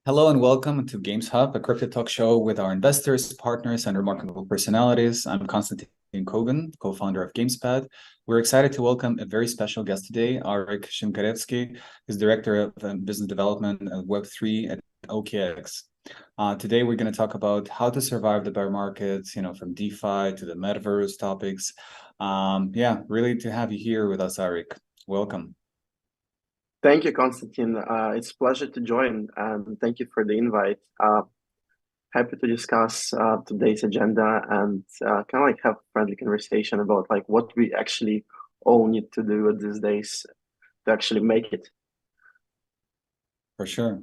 Hello and welcome to GamesHUB, a crypto talk show with our investors, partners, and remarkable personalities. I'm Constantin Kogan, co-founder of GamesPad. We're excited to welcome a very special guest today, Arik Shinkarevsky, who's director of business development and Web3 at OKX. Today, we're going to talk about how to survive the bear markets, from DeFi to the Metaverse topics. Really to have you here with us, Arik. Welcome. Thank you, Constantine. It's a pleasure to join, and thank you for the invite. Happy to discuss today's agenda and kind of like have a friendly conversation about like what we actually all need to do these days to actually make it. For sure.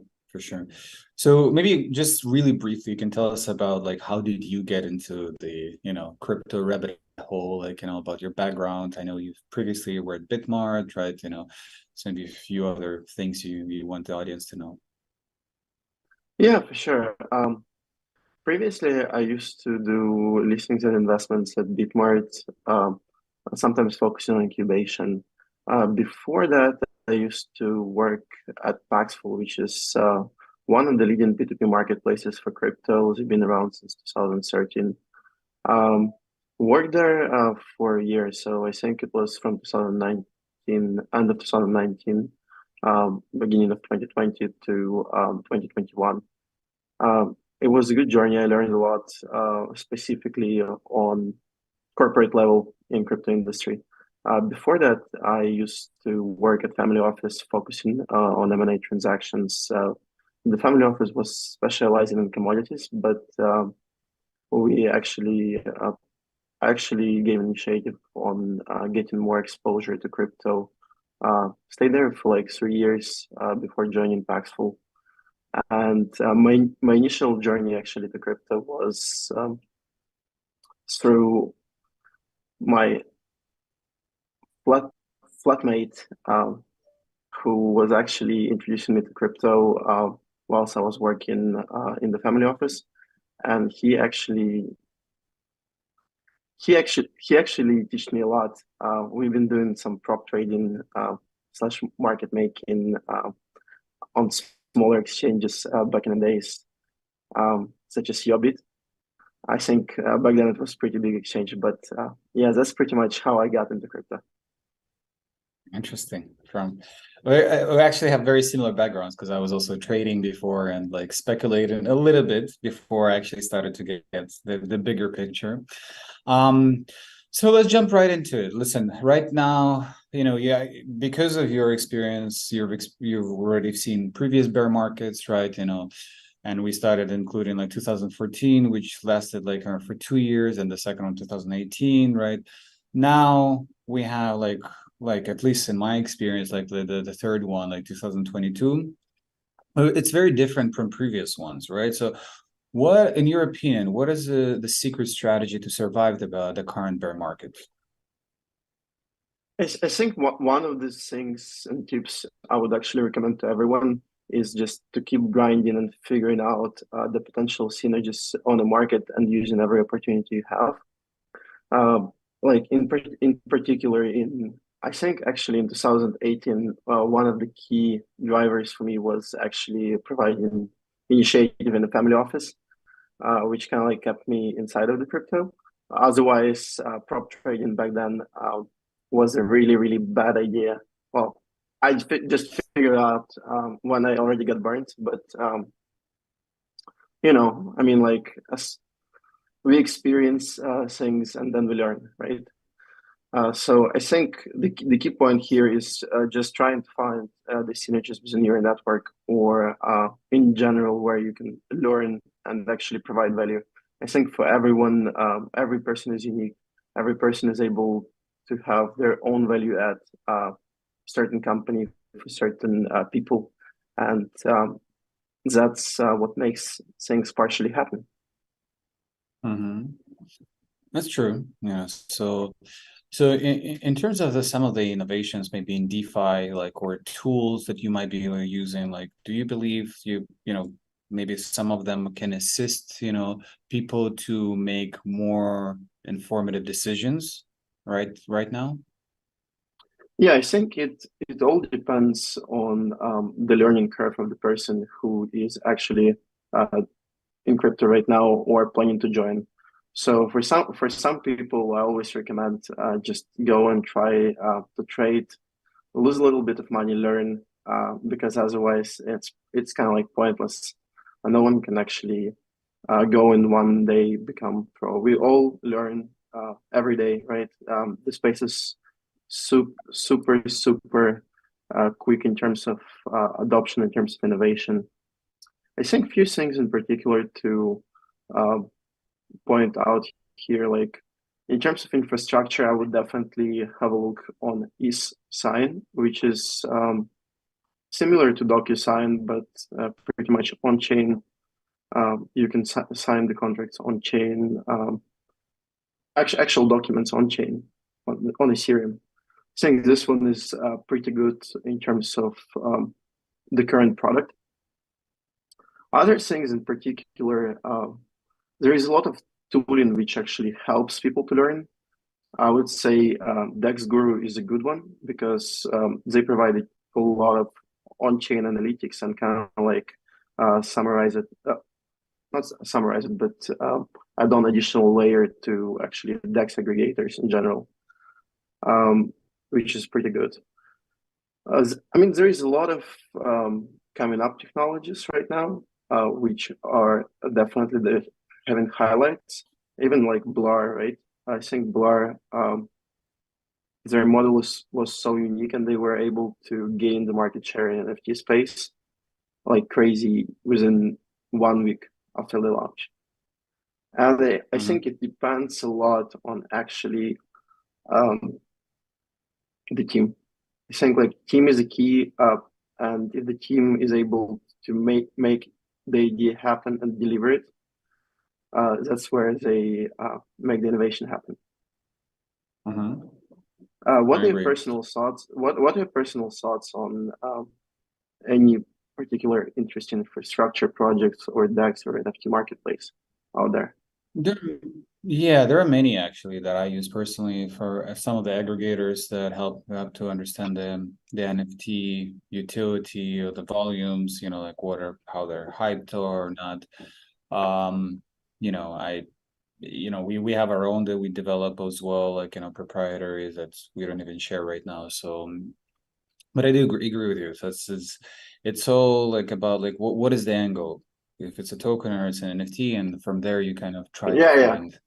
So maybe just really briefly, you can tell us about like how did you get into the crypto rabbit hole, like about your background. I know you've previously were at Bitmart, right? So maybe a few other things you want the audience to know. Yeah, for sure. Previously, I used to do listings and investments at Bitmart, sometimes focusing on incubation. Before that, I used to work at Paxful, which is one of the leading P2P marketplaces for cryptos. It's been around since 2013. Worked there for a year, so I think it was from 2019, end of 2019, beginning of 2020 to 2021. It was a good journey. I learned a lot, specifically on corporate level in crypto industry. Before that, I used to work at family office focusing on M&A transactions. The family office was specializing in commodities, but we actually gave initiative on getting more exposure to crypto. Stayed there for like 3 years before joining Paxful. And my initial journey actually to crypto was through my flatmate, who was actually introducing me to crypto whilst I was working in the family office, and he actually taught me a lot. We've been doing some prop trading slash market making on smaller exchanges back in the days, such as Yobit. I think back then it was pretty big exchange, but yeah, that's pretty much how I got into crypto. Interesting. We actually have very similar backgrounds because I was also trading before and like speculating a little bit before I actually started to get the bigger picture. So let's jump right into it. Listen, right now, because of your experience, you've already seen previous bear markets, right? And we started including like 2014, which lasted like for 2 years, and the second one 2018, right? Now we have like at least in my experience, like the third one, like 2022. It's very different from previous ones, right? So what, in your opinion, what is the secret strategy to survive the current bear market? I think one of the things and tips I would actually recommend to everyone is just to keep grinding and figuring out the potential synergies on the market and using every opportunity you have. Like in particular, I think actually in 2018, one of the key drivers for me was actually providing initiative in the family office, which kind of like kept me inside of the crypto. Otherwise, prop trading back then was a really, really bad idea. Well, I just figured out when I already got burnt, but I mean, like as we experience things and then we learn, right? So I think the key point here is just trying to find the synergies within your network or in general where you can learn and actually provide value. I think for everyone, every person is unique. Every person is able to have their own value at certain company for certain people, and that's what makes things partially happen. Mm-hmm. That's true. Yeah. So in terms of some of the innovations, maybe in DeFi, like or tools that you might be using, like, do you believe maybe some of them can assist people to make more informative decisions right now? Yeah, I think it all depends on the learning curve of the person who is actually uh, in crypto right now or planning to join. So for some people, I always recommend just go and try to trade, lose a little bit of money, learn, because otherwise it's kind of like pointless. And no one can actually go in one day become pro. We all learn every day, right? The space is super quick in terms of adoption, in terms of innovation. I think few things in particular to uh, point out here, like in terms of infrastructure, I would definitely have a look on ETH which is similar to DocuSign, but pretty much on chain. You can sign the contracts on chain, actual documents on chain on Ethereum. I think this one is pretty good in terms of the current product. Other things in particular, there is a lot of tooling which actually helps people to learn. I would say Dex Guru is a good one because they provide a lot of on-chain analytics and kind of like summarize it, not summarize it, but add on additional layer to actually Dex aggregators in general, which is pretty good. I mean, there is a lot of coming up technologies right now, which are definitely having highlights, even like Blur, right? I think Blur, their model was so unique and they were able to gain the market share in NFT space like crazy within 1 week after the launch. And I Mhm. think it depends a lot on actually um, the team. I think like team is a key, and if the team is able to make the idea happen and deliver it, that's where they make the innovation happen. Mhm. What I are your agree. personal thoughts? What are your personal thoughts on any particular interesting infrastructure projects or DEX or NFT marketplace out there? There, yeah, there are many actually that I use personally for some of the aggregators that help to understand the NFT utility or the volumes, like how they're hyped or not. Um, we have our own that we develop as well, like proprietary that we don't even share right now. So, but I do agree with you. So it's all like about like what is the angle? If it's a token or it's an NFT, and from there you kind of try to Yeah, yeah, find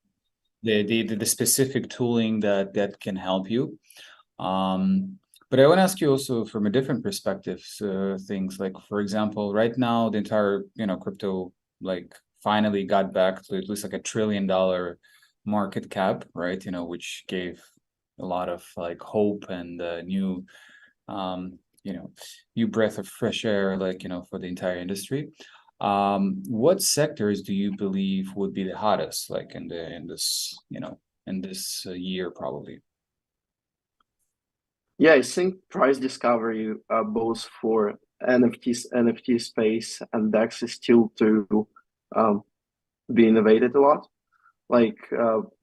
the specific tooling that can help you. Um, but I want to ask you also from a different perspective, things like, for example, right now the entire crypto like finally got back to at least like $1 trillion market cap, right? Which gave a lot of like hope and um, new breath of fresh air, like for the entire industry. What sectors do you believe would be the hottest, like in this year probably? yeah. I think price discovery, both for NFT space and DEX, is still to um, be innovated a lot. Like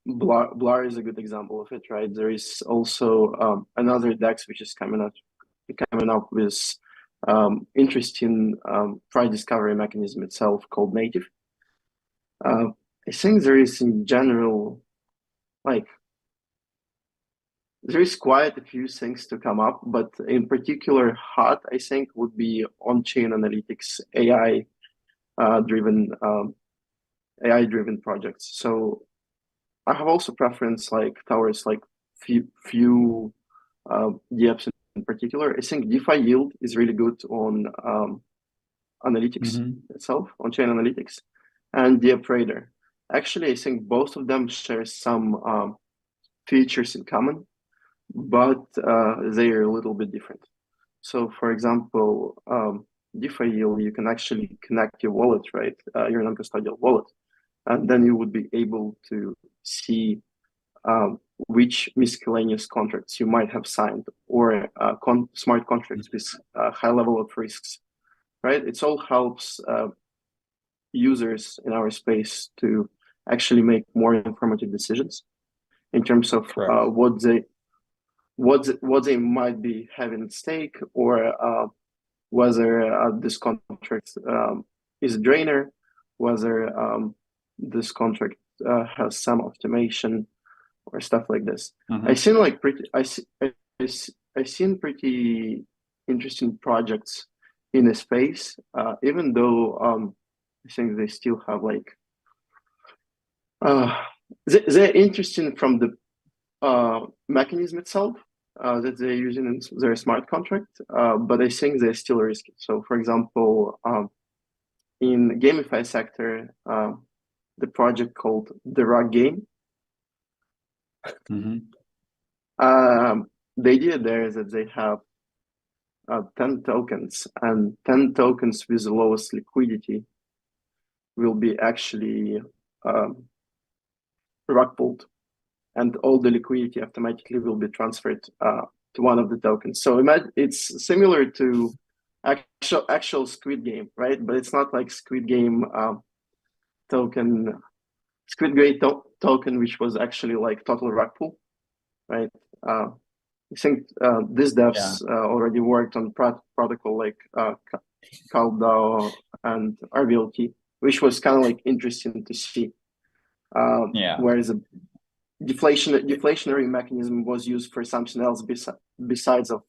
Blur is a good example of it, right? There is also another DEX which is coming up with interesting price discovery mechanism itself called Native. Uh, I think there is in general, like there is quite a few things to come up, but in particular, hot I think would be on-chain analytics, driven AI driven projects. So I have also preference like towards like few DApps in particular. I think DeFi yield is really good on analytics Mm-hmm. itself, on chain analytics, and DApp Radar. Actually, I think both of them share some features in common, but they are a little bit different. So, for example, DeFi yield, you can actually connect your wallet, right? Your non-custodial wallet, and then you would be able to see which miscellaneous contracts you might have signed or smart contracts with a high level of risks, right? It all helps users in our space to actually make more informative decisions in terms of Correct. what they might be having at stake, or whether this contract is a drainer, whether this contract has some automation or stuff like this. I seen like pretty I seen pretty interesting projects in the space, even though I think they still have like they're interesting from the mechanism itself that they're using in their smart contract, but I think they're still risky. So, for example, in GameFi sector, the project called the Rug Game, the idea there is that they have 10 tokens, and 10 tokens with the lowest liquidity will be actually rug pulled, and all the liquidity automatically will be transferred to one of the tokens. So it's similar to actual Squid Game, right? But it's not like Squid Game token, token, which was actually like total rug pull, right? I think these devs already worked on protocol like CalDAO and RVLT, which was kind of like interesting to see. Whereas a deflationary mechanism was used for something else besides of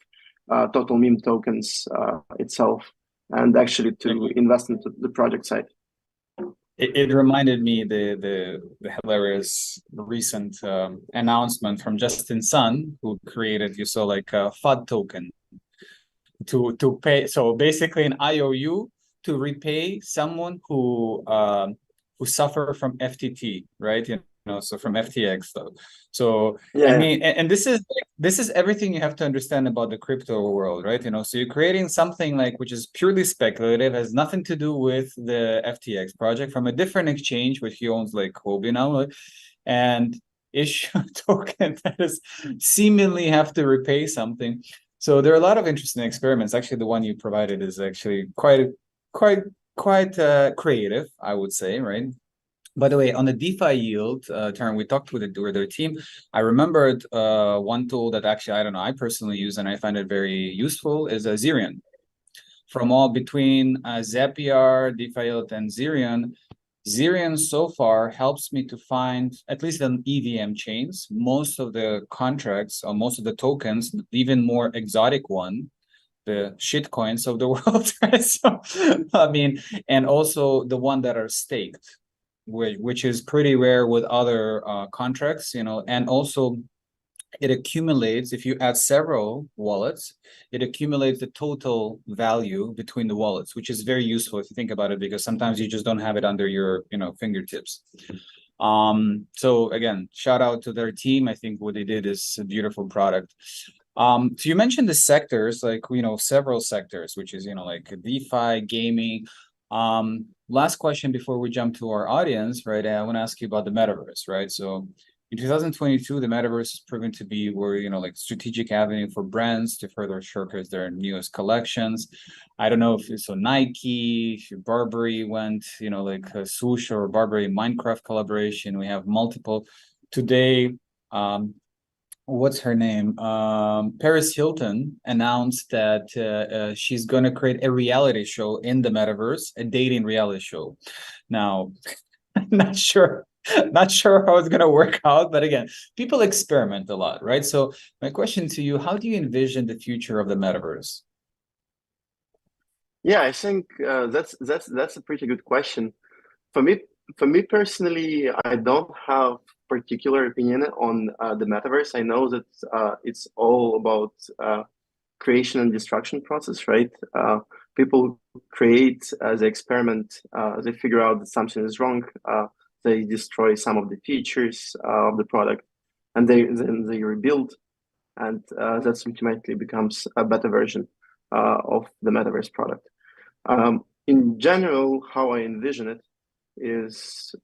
total meme tokens itself, and actually to invest into the project side. It reminded me the hilarious recent announcement from Justin Sun, who created, you saw, like a FUD token to pay. So basically an IOU to repay someone who suffer from FTT, right? You know, so from FTX though. So I mean, and this is everything you have to understand about the crypto world, right? You know, so you're creating something like which is purely speculative, has nothing to do with the FTX project, from a different exchange, which he owns, like Kobe now, and issue a token that is seemingly have to repay something. So there are a lot of interesting experiments. Actually, the one you provided is actually quite creative, I would say, right? By the way, on the DeFi yield term, we talked with their team. I remembered one tool that actually, I don't know, I personally use and I find it very useful is Zerion. From all between Zapier, DeFi yield, and Zerion so far helps me to find, at least on EVM chains, most of the contracts or most of the tokens, even more exotic one, the shit coins of the world. So, I mean, and also the one that are staked, which is pretty rare with other contracts, you know, and also it accumulates, if you add several wallets, it accumulates the total value between the wallets, which is very useful if you think about it, because sometimes you just don't have it under your, you know, fingertips. So again, shout out to their team. I think what they did is a beautiful product. So you mentioned the sectors, like, you know, several sectors, which is, you know, like DeFi, gaming. Last question before we jump to our audience, right? I want to ask you about the Metaverse, right? So in 2022, the Metaverse is proven to be where, you know, like strategic avenue for brands to further showcase their newest collections. I don't know if it's so Nike, if Burberry went, you know, like a swoosh or Burberry Minecraft collaboration. We have multiple today. What's her name? Paris Hilton announced that she's going to create a reality show in the Metaverse, a dating reality show. Now, I'm not sure how it's going to work out, but again, people experiment a lot, right? So my question to you, how do you envision the future of the Metaverse? Yeah, I think that's a pretty good question. For me personally, I don't have particular opinion on the metaverse. I know that it's all about creation and destruction process, right? People create, they experiment, they figure out that something is wrong, they destroy some of the features of the product, and then they rebuild, and that ultimately becomes a better version of the metaverse product. In general, how I envision it is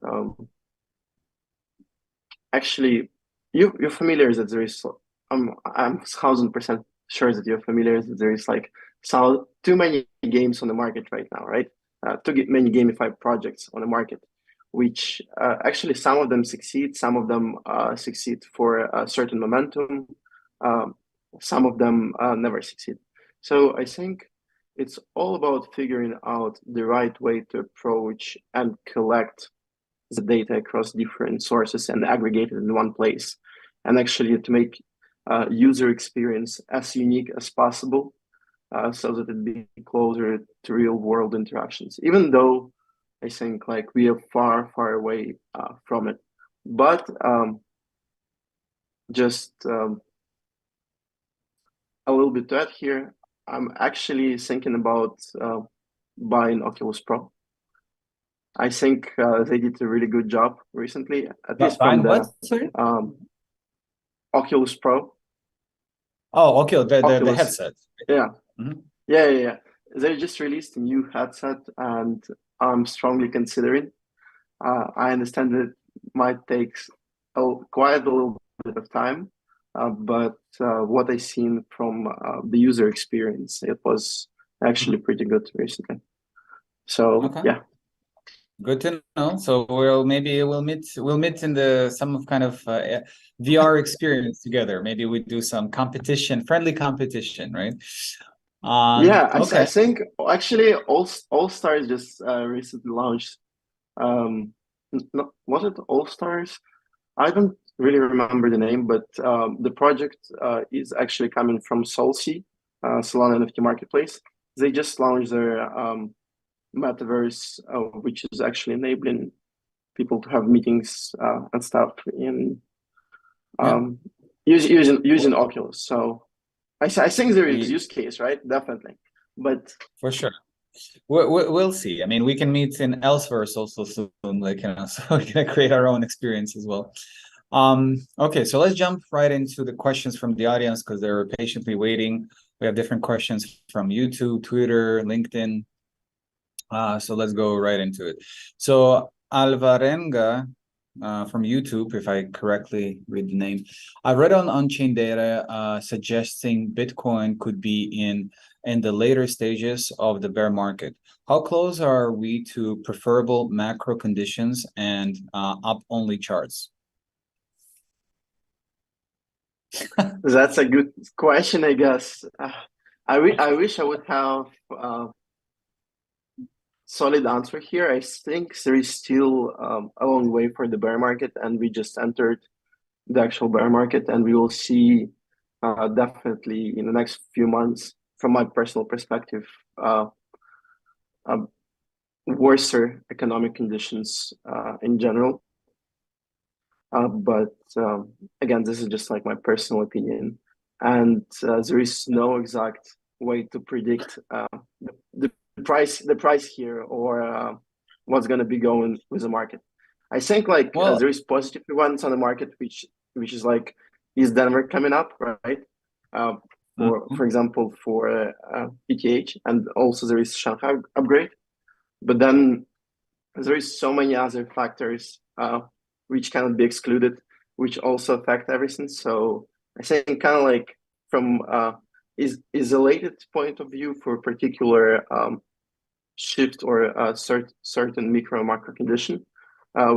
actually you're familiar that there is I'm 1000% sure that you're familiar that there is like too many games on the market right now, right? Too many gamified projects on the market, which actually some of them succeed, some of them succeed for a certain momentum, some of them never succeed. So I think it's all about figuring out the right way to approach and collect the data across different sources and aggregate it in one place, and actually to make user experience as unique as possible, so that it be closer to real world interactions, even though I think like we are far away from it. But just a little bit to add here, I'm actually thinking about buying Oculus Pro. I think they did a really good job recently, at least from Buying what? the Sorry. Oculus Pro. Oh, okay. The Oculus, headset. yeah, Mhm. yeah. They just released a new headset, and I'm strongly considering. I understand that it might take quite a little bit of time, but what I seen from the user experience, it was actually Mhm. pretty good recently. So Okay. yeah, Good to know. So we'll meet in the some kind of VR experience together. Maybe we do some competition, friendly competition, right? yeah. I Okay. think actually All Stars just recently launched. Was it All Stars? I don't really remember the name, but the project is actually coming from Solsi, Solana NFT marketplace. They just launched their Metaverse, which is actually enabling people to have meetings and stuff in Yeah. using For, Oculus. So I think there is we use case, right? Definitely, but for sure. We'll see. I mean, we can meet in Elseverse also soon, like, so we can create our own experience as well. Okay, so let's jump right into the questions from the audience because they're patiently waiting. We have different questions from YouTube, Twitter, LinkedIn. So let's go right into it. So Alvarenga from YouTube, if I correctly read the name, I read on chain data suggesting Bitcoin could be in the later stages of the bear market. How close are we to preferable macro conditions and up-only charts? that's a good question, I guess. I wish I would have solid answer here. I think there is still a long way for the bear market, and we just entered the actual bear market, and we will see definitely in the next few months, from my personal perspective, uh, worser economic conditions in general. But again, this is just like my personal opinion, and there is no exact way to predict the the price here, or what's going to be going with the market. I think like Well, there is positive events on the market, which is like, is Denver coming up, right? Uh, for mhm. example, for ETH, and also there is Shanghai upgrade, but then there is so many other factors which cannot be excluded, which also affect everything. So I think kind of like from isolated point of view for a particular shift or a certain micro macro condition,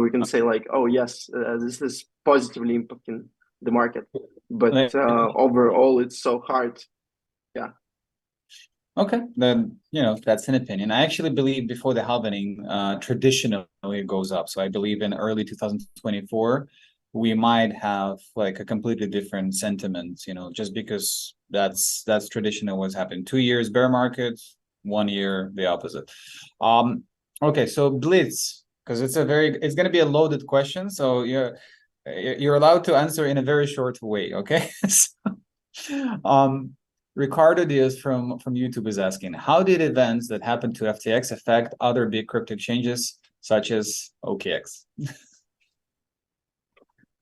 we can say like, oh yes, this is positively impacting the market. But Like, overall, it's so hard. Yeah. okay, then that's an opinion. I actually believe before the halving, traditionally it goes up. So I believe in early 2024, we might have like a completely different sentiment, just because that's traditional what's happened. 2 years bear market, 1 year the opposite. Okay, so Blitz, because it's gonna be a loaded question, so you're allowed to answer in a very short way, okay? So, Ricardo Diaz from YouTube is asking, how did events that happened to FTX affect other big crypto exchanges such as OKX?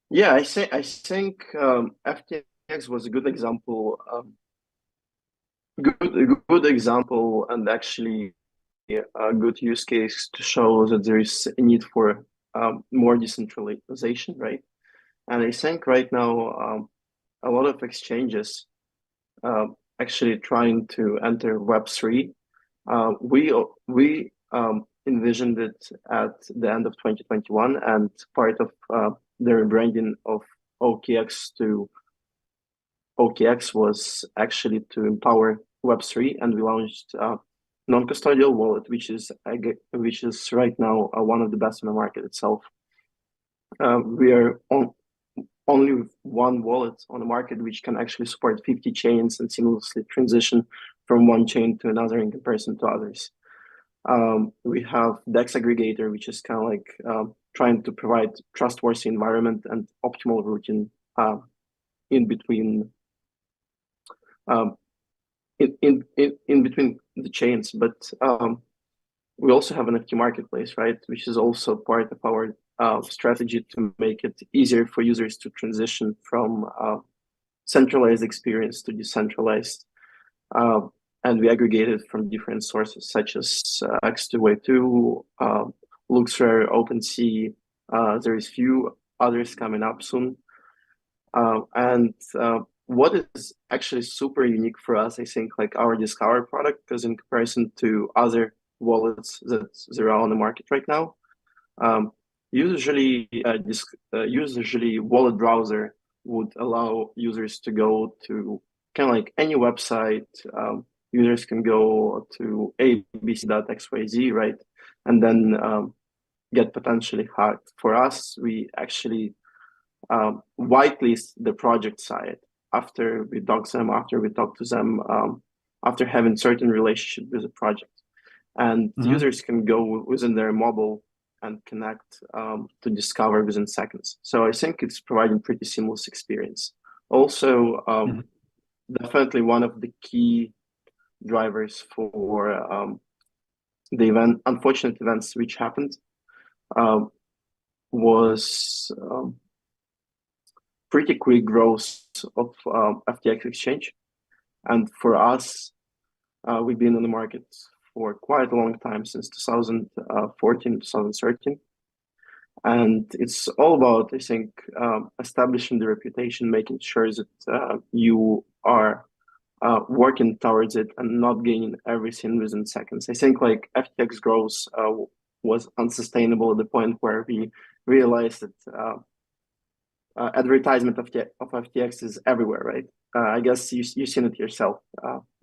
Yeah, I think FTX was a good example, good example, and actually a good use case to show that there is a need for more decentralization, right? And I think right now a lot of exchanges actually trying to enter Web3. We envisioned it at the end of 2021, and part of the rebranding of OKX to OKX was actually to empower Web3, and we launched non-custodial wallet, which is right now one of the best in the market itself. We are only one wallet on the market which can actually support 50 chains and seamlessly transition from one chain to another in comparison to others. We have DEX aggregator, which is kind of like trying to provide trustworthy environment and optimal routing in between in between the chains. But we also have an NFT marketplace, right, which is also part of our strategy to make it easier for users to transition from centralized experience to decentralized. And we aggregated from different sources such as X2Y2, LuxRare, OpenSea. There is few others coming up soon. And what is actually super unique for us, I think, like our Discover product, because in comparison to other wallets that there are on the market right now, usually wallet browser would allow users to go to kind of like any website. Users can go to abc.xyz, right, and then get potentially hacked. For us, we actually whitelist the project side after we talk to them, after having certain relationship with the project. And users can go within their mobile and connect to Discover within seconds. So I think it's providing pretty seamless experience. Also, definitely one of the key drivers for the unfortunate events which happened was pretty quick growth of FTX exchange. And for us, we've been in the market for quite a long time, since 2014, 2013. And it's all about, I think, establishing the reputation, making sure that you are working towards it and not gaining everything within seconds. I think like FTX growth was unsustainable at the point where we realized that advertisement of FTX is everywhere, right? I guess you've seen it yourself,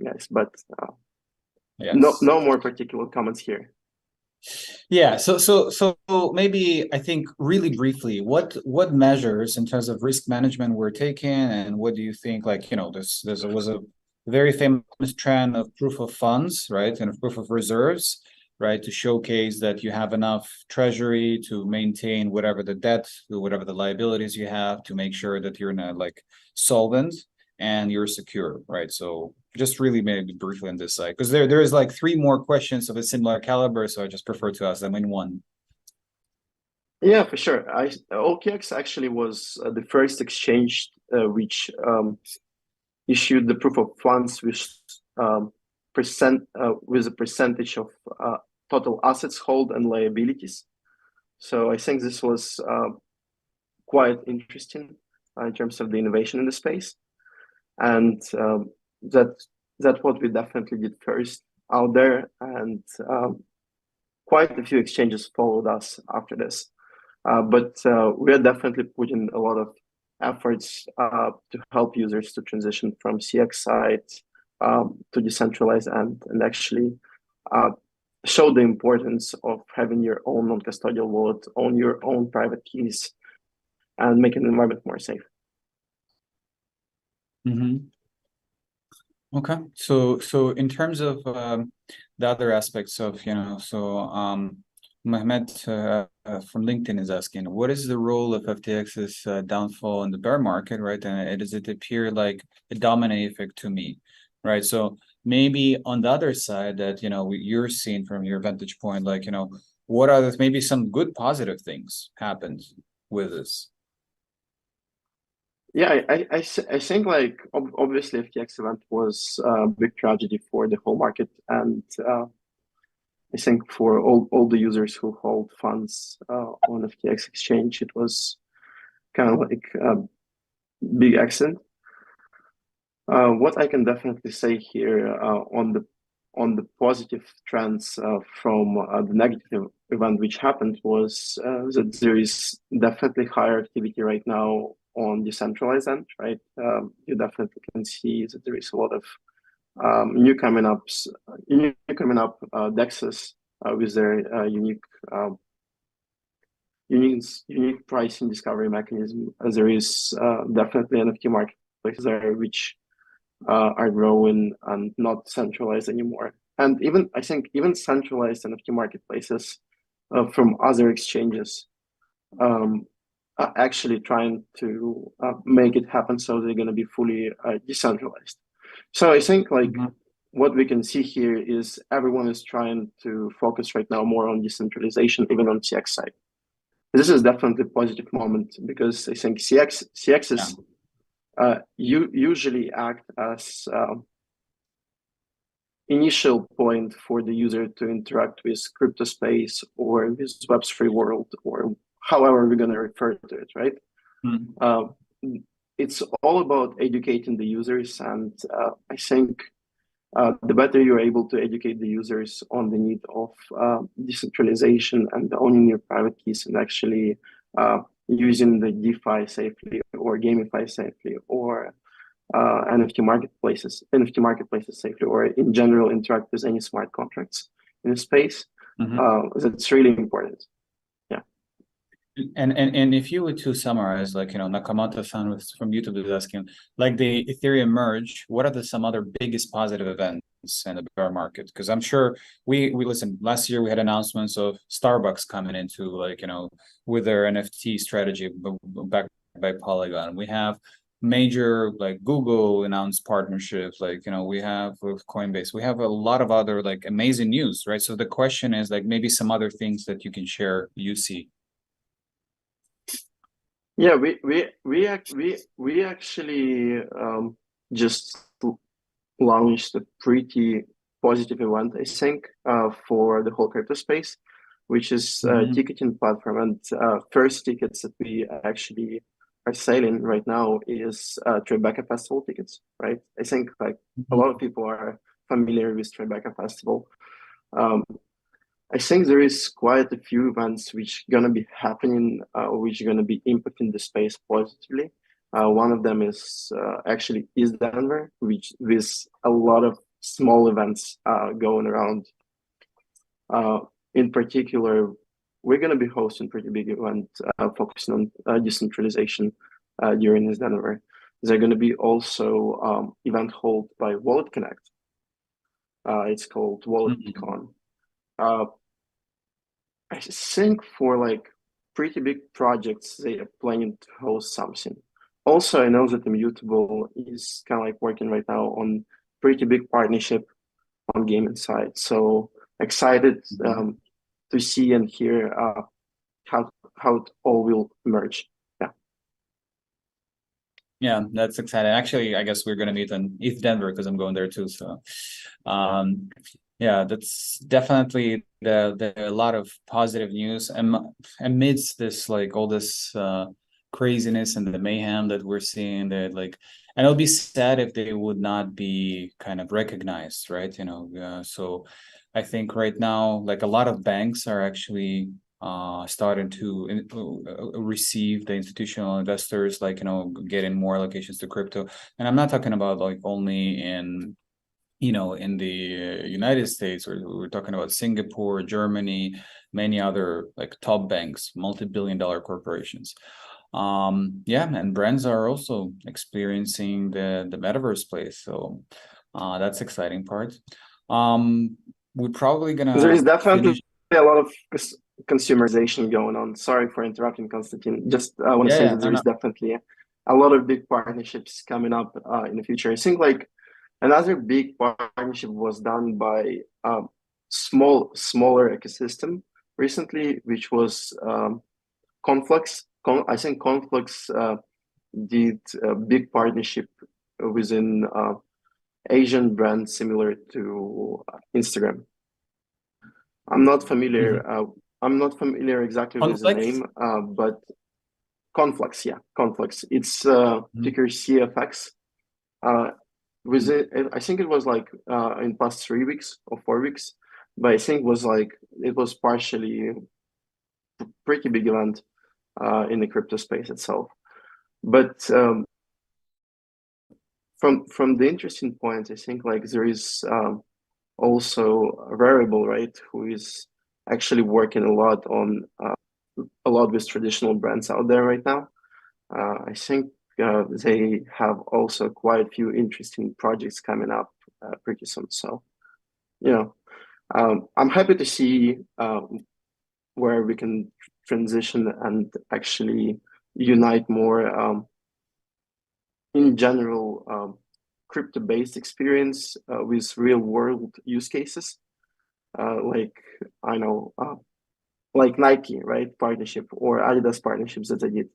guys, but yes. No more particular comments here. Yeah, so maybe I think really briefly, what measures in terms of risk management were taken, and what do you think, like, there was a very famous trend of proof of funds, right, and proof of reserves, right, to showcase that you have enough treasury to maintain whatever the debt, whatever the liabilities you have, to make sure that you're not like solvent and you're secure, right? So just really maybe briefly on this side, because there is like 3 more questions of a similar caliber, so I just prefer to ask them in one. Yeah, for sure. OKX actually was the first exchange which issued the proof of funds with a percentage of total assets held and liabilities. So I think this was quite interesting in terms of the innovation in the space, and that's what we definitely did first out there, and quite a few exchanges followed us after this. But we are definitely putting a lot of efforts to help users to transition from CX side to decentralized and actually show the importance of having your own non-custodial wallet, own your own private keys, and making the environment more safe. Okay, so in terms of the other aspects of, Mehmet from LinkedIn is asking, what is the role of FTX's downfall in the bear market, right? And does it appear like a domino effect to me, right? So maybe on the other side that, you're seeing from your vantage point, like, what are maybe some good positive things happened with this? Yeah, I think like obviously FTX event was a big tragedy for the whole market, and I think for all the users who hold funds on FTX exchange, it was kind of like a big accident. What I can definitely say here on the positive trends from the negative event which happened was that there is definitely higher activity right now on decentralized end, right? You definitely can see that there is a lot of new coming up DEXs with their unique pricing discovery mechanism. There is definitely NFT marketplaces there which are growing and not centralized anymore. And even I think even centralized NFT marketplaces from other exchanges are actually trying to make it happen, so they're going to be fully decentralized. So I think like what we can see here is everyone is trying to focus right now more on decentralization, even on CX side. This is definitely a positive moment because I think CXs usually act as initial point for the user to interact with crypto space or with Web3 world, or however we're going to refer to it, right? It's all about educating the users, and I think the better you're able to educate the users on the need of decentralization and owning your private keys and actually using the DeFi safely or gamify safely or NFT marketplaces safely, or in general interact with any smart contracts in the space. That's really important. Yeah. And if you were to summarize, like, Nakamoto-san from YouTube is asking, like the Ethereum merge, what are some other biggest positive events in the bear market? Because I'm sure we listened last year, we had announcements of Starbucks coming into, like, with their NFT strategy backed by Polygon. We have major, like, Google announced partnerships, like, we have with Coinbase. We have a lot of other, like, amazing news, right? So the question is, like, maybe some other things that you can share, you see. Yeah, we actually just launched a pretty positive event, I think, for the whole crypto space, which is a ticketing platform. And first tickets that we actually are selling right now is Tribeca Festival tickets, right? I think like a lot of people are familiar with Tribeca Festival. I think there is quite a few events which are gonna be happening, which are gonna be impacting the space positively. One of them is actually Denver, which with a lot of small events going around. In particular, we're gonna be hosting pretty big event focusing on decentralization during Denver. There's gonna be also event held by Wallet Connect. It's called WalletCon. I think for like pretty big projects, they are planning to host something. Also, I know that Immutable is kind of like working right now on pretty big partnership on gaming side. So excited to see and hear how it all will merge. Yeah. Yeah, that's exciting. Actually, I guess we're gonna meet in East Denver because I'm going there too. So, yeah, that's definitely a lot of positive news, and amidst this, like, all this craziness and the mayhem that we're seeing, that, like, and it'll be sad if they would not be kind of recognized, right? So I think right now, like, a lot of banks are actually starting to receive the institutional investors, like, getting more allocations to crypto. And I'm not talking about like only in in the United States, or we're talking about Singapore, Germany, many other, like, top banks, multi-billion-dollar corporations. Yeah, and brands are also experiencing the metaverse place. So that's exciting part. We're probably gonna There is definitely finish. a lot of consumerization going on. Sorry for interrupting, Constantine. Just want to say that there is definitely a lot of big partnerships coming up in the future. I think like another big partnership was done by smaller ecosystem recently, which was Conflux. I think Conflux did a big partnership within Asian brand similar to Instagram. I'm not familiar. I'm not familiar exactly with the name, but Conflux, yeah, Conflux. It's ticker CFX. With it, I think it was like in past 3 weeks or 4 weeks, but I think it was partially a pretty big event in the crypto space itself. But from the interesting point, I think like there is also a variable, right, who is actually working a lot on a lot with traditional brands out there right now. I think they have also quite a few interesting projects coming up pretty soon. So, you know, I'm happy to see where we can transition and actually unite more in general crypto-based experience with real-world use cases. Like I know, like Nike, right, partnership or Adidas partnerships that they did.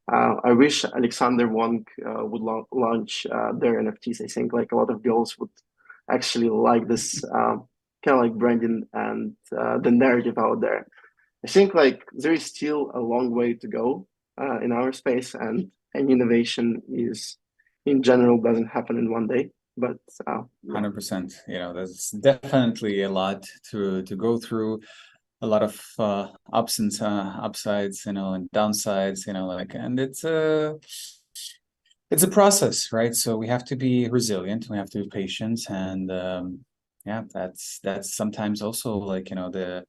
I wish Alexander Wong would launch their NFTs. I think like a lot of girls would actually like this kind of like branding and the narrative out there. I think like there is still a long way to go in our space, and any innovation is in general doesn't happen in one day. But 100%. You know, there's definitely a lot to go through, a lot of ups and upsides, you know, and downsides, you know, like, and it's a process, right? So we have to be resilient, we have to be patient, and yeah, that's sometimes also like, you know, the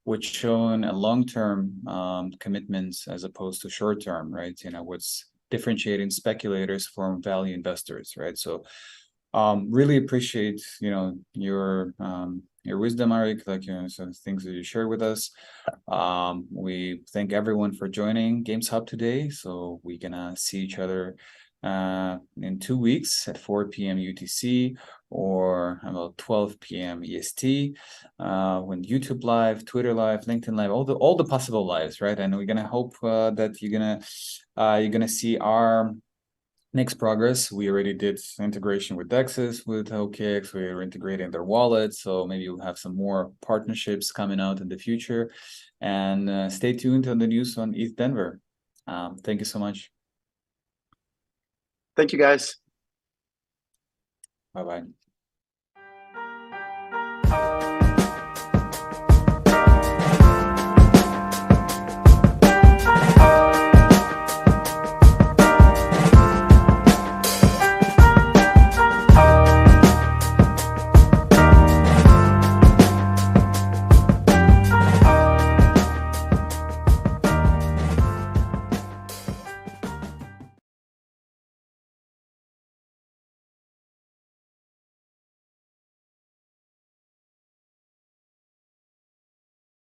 what's shown a long-term commitments as opposed to short-term, right? You know, what's differentiating speculators from value investors, right? So really appreciate, you know, your wisdom, Arik, like, you know, some things that you shared with us. We thank everyone for joining GamesHUB today. So we're gonna see each other in 2 weeks at 4 p.m. UTC or about 12 p.m. EST, when YouTube live, Twitter live, LinkedIn live, all the possible lives, right? And we're gonna hope that you're gonna see our next progress. We already did integration with Dexis, with OKX. We're integrating their wallet, so maybe we'll have some more partnerships coming out in the future. And stay tuned on the news on ETH Denver. Thank you so much. thank you guys. Bye bye.